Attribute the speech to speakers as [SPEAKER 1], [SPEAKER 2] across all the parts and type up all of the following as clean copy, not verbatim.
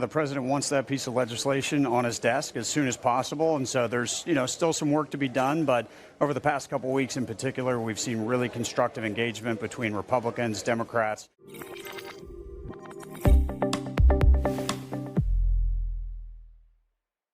[SPEAKER 1] The president wants that piece of legislation on his desk as soon as possible, and so there's still some work to be done, but over the past couple weeks in particular, we've seen really constructive engagement between Republicans, Democrats.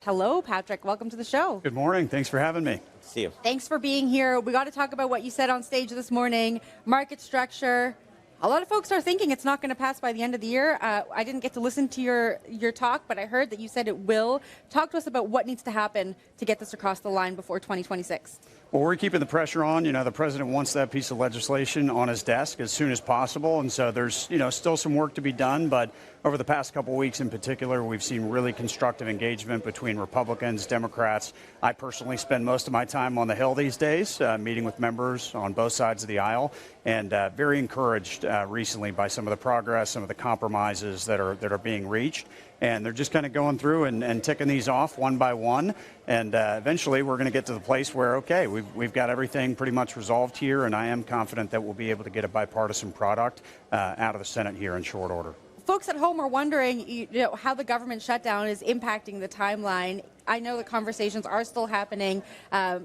[SPEAKER 2] Hello, Patrick. Welcome to the show.
[SPEAKER 1] Good morning. Thanks for having me.
[SPEAKER 3] See you.
[SPEAKER 2] Thanks for being here. We got to talk about what you said on stage this morning, market structure. A lot of folks are thinking it's not going to pass by the end of the year. I didn't get to listen to your talk, but I heard that you said it will. Talk to us about what needs to happen to get this across the line before 2026.
[SPEAKER 1] Well, we're keeping the pressure on. The president wants that piece of legislation on his desk as soon as possible, and so there's still some work to be done, but over the past couple weeks in particular, we've seen really constructive engagement between Republicans, Democrats. I personally spend most of my time on the Hill these days, meeting with members on both sides of the aisle, and very encouraged recently by some of the progress, some of the compromises that are being reached. And they're just kind of going through and ticking these off one by one. And eventually we're going to get to the place where, okay, we've got everything pretty much resolved here, and I am confident that we'll be able to get a bipartisan product out of the Senate here in short order.
[SPEAKER 2] Folks at home are wondering how the government shutdown is impacting the timeline. I know the conversations are still happening.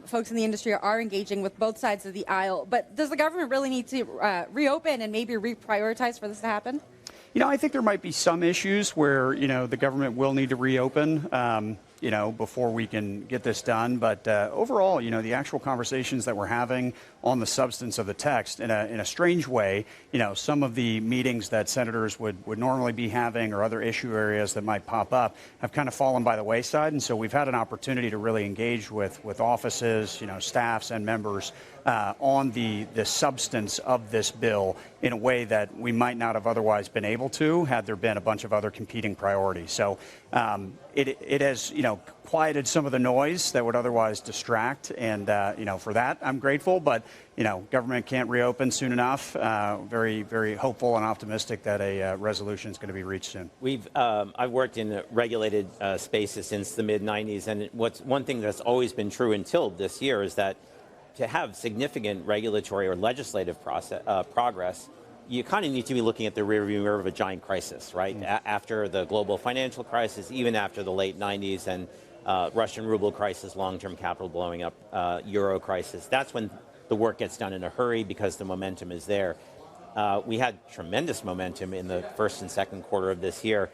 [SPEAKER 2] Folks in the industry are engaging with both sides of the aisle. But does the government really need to reopen and maybe reprioritize for this to happen?
[SPEAKER 1] I think there might be some issues where, the government will need to reopen, before we can get this done. But overall, the actual conversations that we're having on the substance of the text, in a strange way, some of the meetings that senators would normally be having or other issue areas that might pop up have kind of fallen by the wayside. And so we've had an opportunity to really engage with offices, staffs and members on the substance of this bill in a way that we might not have otherwise been able to had there been a bunch of other competing priorities. So it has, quieted some of the noise that would otherwise distract. And, for that, I'm grateful. But, government can't reopen soon enough. Very, very hopeful and optimistic that a resolution is going to be reached soon.
[SPEAKER 3] I've worked in regulated spaces since the mid-'90s. And one thing that's always been true until this year is that to have significant regulatory or legislative progress, you kind of need to be looking at the rearview mirror of a giant crisis, right? After the global financial crisis, even after the late 90s and Russian ruble crisis, long-term capital blowing up, euro crisis, that's when the work gets done in a hurry because the momentum is there. We had tremendous momentum in the first and second quarter of this year,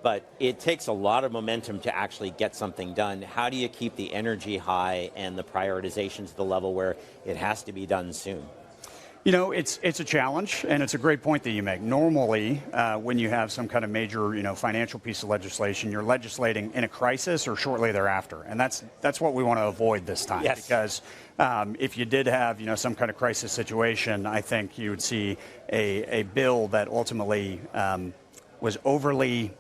[SPEAKER 3] but it takes a lot of momentum to actually get something done. How do you keep the energy high and the prioritization to the level where it has to be done soon?
[SPEAKER 1] It's a challenge, and it's a great point that you make. Normally, when you have some kind of major, financial piece of legislation, you're legislating in a crisis or shortly thereafter, and that's what we want to avoid this time.
[SPEAKER 3] Yes.
[SPEAKER 1] Because if you did have, some kind of crisis situation, I think you would see a bill that ultimately was overly,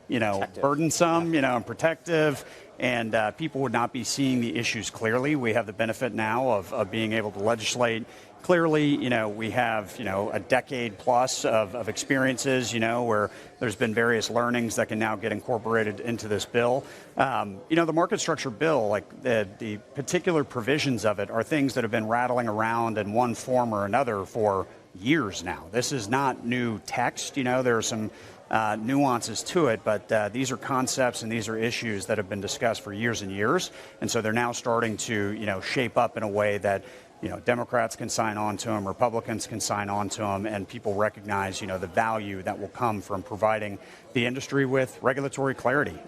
[SPEAKER 1] burdensome, and protective. And people would not be seeing the issues clearly. We have the benefit now of being able to legislate clearly. We have, a decade plus of experiences, where there's been various learnings that can now get incorporated into this bill. The market structure bill, like the particular provisions of it are things that have been rattling around in one form or another for years now. This is not new text. There are some nuances to it, but these are concepts and these are issues that have been discussed for years and years, and so they're now starting to shape up in a way that Democrats can sign on to them, Republicans can sign on to them, and people recognize the value that will come from providing the industry with regulatory clarity.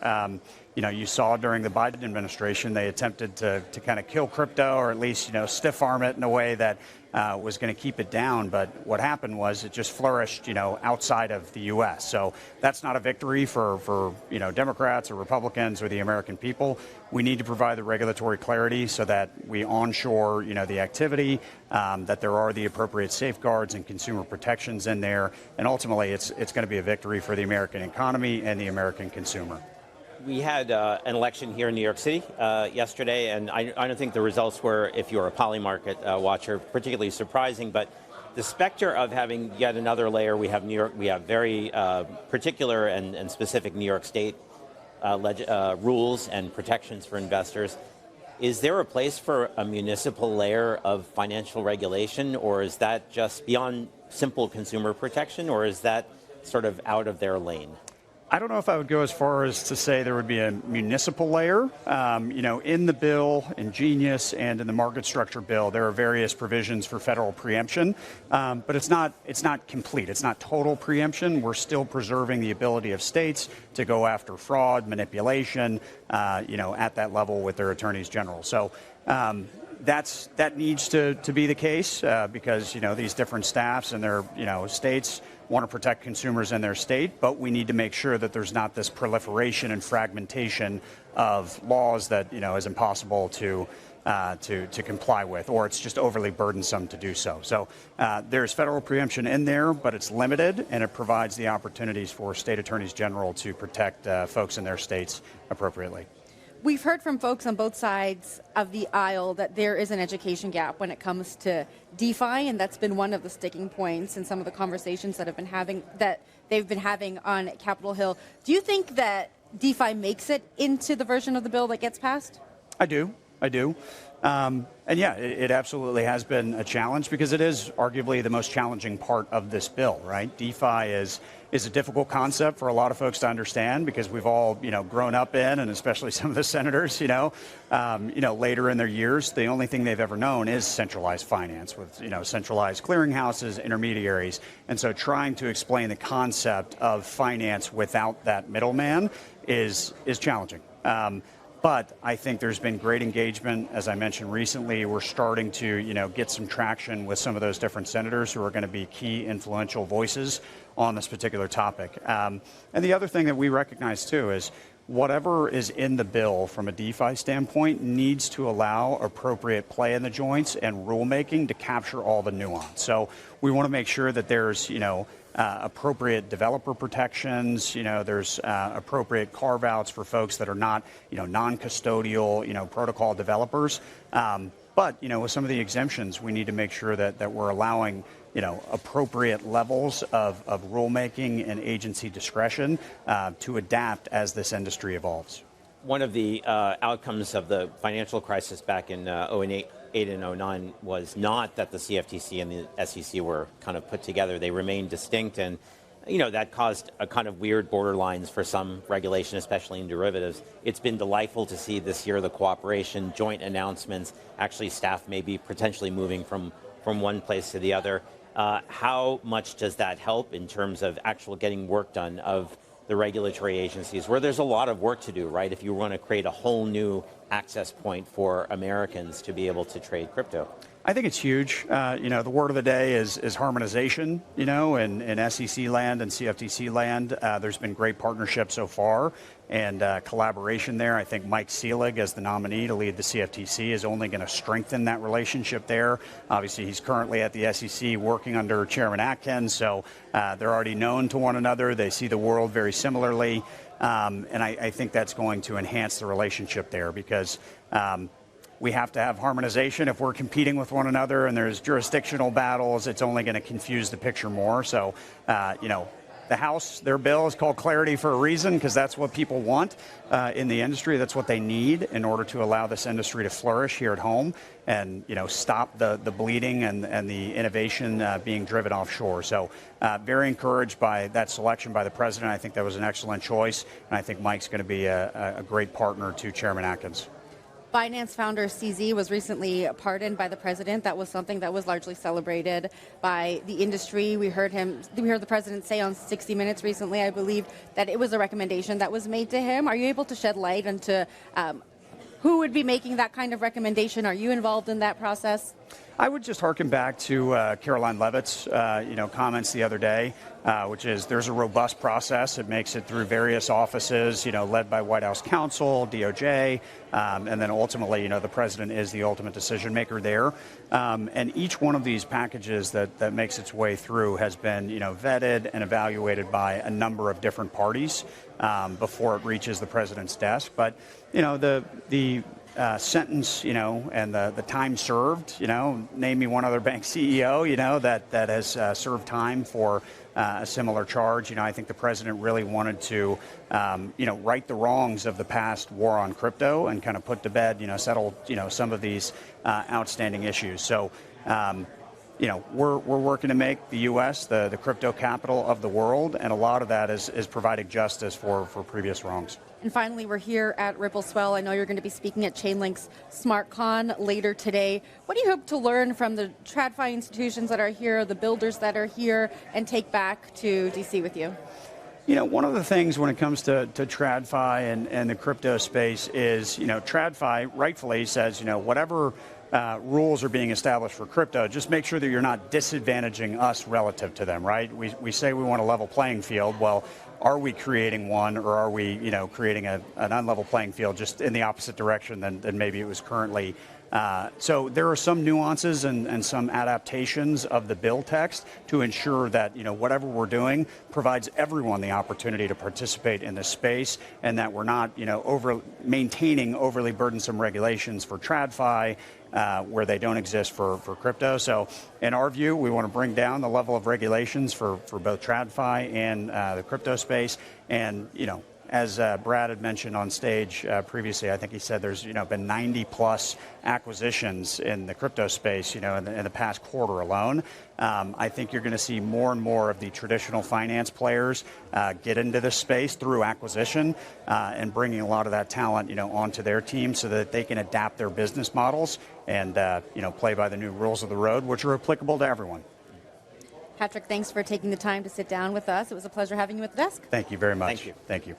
[SPEAKER 1] You saw during the Biden administration they attempted to kind of kill crypto, or at least stiff arm it in a way that was going to keep it down, but what happened was it just flourished, outside of the U.S. So that's not a victory for Democrats or Republicans or the American people. We need to provide the regulatory clarity so that we onshore, the activity, that there are the appropriate safeguards and consumer protections in there, and ultimately it's going to be a victory for the American economy and the American consumer.
[SPEAKER 3] We had an election here in New York City yesterday, and I don't think the results were, if you're a polymarket watcher, particularly surprising. But the specter of having yet another layer, we have New York, we have very particular and specific New York State rules and protections for investors. Is there a place for a municipal layer of financial regulation, or is that just beyond simple consumer protection, or is that sort of out of their lane?
[SPEAKER 1] I don't know if I would go as far as to say there would be a municipal layer. In the bill, in Genius, and in the market structure bill, there are various provisions for federal preemption, but it's not complete. It's not total preemption. We're still preserving the ability of states to go after fraud, manipulation, at that level with their attorneys general. So. That needs to be the case because these different staffs and their states want to protect consumers in their state, but we need to make sure that there's not this proliferation and fragmentation of laws that is impossible to comply with, or it's just overly burdensome to do so. So there's federal preemption in there, but it's limited, and it provides the opportunities for state attorneys general to protect folks in their states appropriately.
[SPEAKER 2] We've heard from folks on both sides of the aisle that there is an education gap when it comes to DeFi, and that's been one of the sticking points in some of the conversations that they've been having on Capitol Hill. Do you think that DeFi makes it into the version of the bill that gets passed?
[SPEAKER 1] I do. And yeah, it absolutely has been a challenge because it is arguably the most challenging part of this bill, right? DeFi is a difficult concept for a lot of folks to understand because we've all, grown up in, and especially some of the senators, later in their years, the only thing they've ever known is centralized finance with, centralized clearinghouses, intermediaries. And so trying to explain the concept of finance without that middleman is challenging. But I think there's been great engagement. As I mentioned recently, we're starting to, get some traction with some of those different senators who are going to be key influential voices on this particular topic. And the other thing that we recognize, too, is whatever is in the bill from a DeFi standpoint needs to allow appropriate play in the joints and rulemaking to capture all the nuance. So we want to make sure that there's, appropriate developer protections, there's appropriate carve-outs for folks that are not, non-custodial, protocol developers. But, with some of the exemptions, we need to make sure that we're allowing, appropriate levels of rulemaking and agency discretion to adapt as this industry evolves.
[SPEAKER 3] One of the outcomes of the financial crisis back in 2008 and 2009 was not that the CFTC and the SEC were kind of put together. They remained distinct, and that caused a kind of weird borderlines for some regulation, especially in derivatives. It's been delightful to see this year the cooperation, joint announcements, actually staff maybe potentially moving from one place to the other. How much does that help in terms of actual getting work done of the regulatory agencies, where there's a lot of work to do, right? If you want to create a whole new access point for Americans to be able to trade crypto.
[SPEAKER 1] I think it's huge. The word of the day is harmonization, in SEC land and CFTC land. There's been great partnership so far and collaboration there. I think Mike Selig, as the nominee to lead the CFTC, is only going to strengthen that relationship there. Obviously, he's currently at the SEC working under Chairman Atkins, so they're already known to one another. They see the world very similarly, and I think that's going to enhance the relationship there because we have to have harmonization. If we're competing with one another and there's jurisdictional battles, it's only going to confuse the picture more. So, the House, their bill is called clarity for a reason because that's what people want in the industry. That's what they need in order to allow this industry to flourish here at home and, stop the bleeding and the innovation being driven offshore. So very encouraged by that selection by the president. I think that was an excellent choice. And I think Mike's going to be a great partner to Chairman Atkins.
[SPEAKER 2] Binance founder CZ was recently pardoned by the president. That was something that was largely celebrated by the industry. We heard the president say on 60 Minutes recently, I believe, that it was a recommendation that was made to him. Are you able to shed light into who would be making that kind of recommendation? Are you involved in that process?
[SPEAKER 1] I would just harken back to Caroline Levitt's, comments the other day, which is there's a robust process. It makes it through various offices, led by White House counsel, DOJ, and then ultimately, the president is the ultimate decision maker there. And each one of these packages that makes its way through has been, vetted and evaluated by a number of different parties before it reaches the president's desk. But, the sentence, and the time served, name me one other bank CEO, that has served time for a similar charge. I think the president really wanted to, right the wrongs of the past war on crypto and kind of put to bed, settle, some of these outstanding issues. So we're working to make the U.S. the crypto capital of the world, and a lot of that is providing justice for previous wrongs.
[SPEAKER 2] And finally, we're here at Ripple Swell. I know you're going to be speaking at Chainlink's SmartCon later today. What do you hope to learn from the TradFi institutions that are here, the builders that are here, and take back to DC with you?
[SPEAKER 1] One of the things when it comes to TradFi and the crypto space is, TradFi rightfully says, whatever rules are being established for crypto, just make sure that you're not disadvantaging us relative to them, right? We say we want a level playing field. Well, are we creating one, or are we, creating an unlevel playing field just in the opposite direction than maybe it was currently? So there are some nuances and some adaptations of the bill text to ensure that, whatever we're doing provides everyone the opportunity to participate in this space, and that we're not, maintaining overly burdensome regulations for TradFi where they don't exist for crypto. So in our view, we want to bring down the level of regulations for both TradFi and the crypto space. And, as Brad had mentioned on stage previously, I think he said there's been 90 plus acquisitions in the crypto space in the past quarter alone. I think you're going to see more and more of the traditional finance players get into this space through acquisition and bringing a lot of that talent onto their team so that they can adapt their business models and play by the new rules of the road, which are applicable to everyone.
[SPEAKER 2] Patrick, thanks for taking the time to sit down with us. It was a pleasure having you at the desk.
[SPEAKER 1] Thank you very much.
[SPEAKER 3] Thank you.
[SPEAKER 1] Thank you.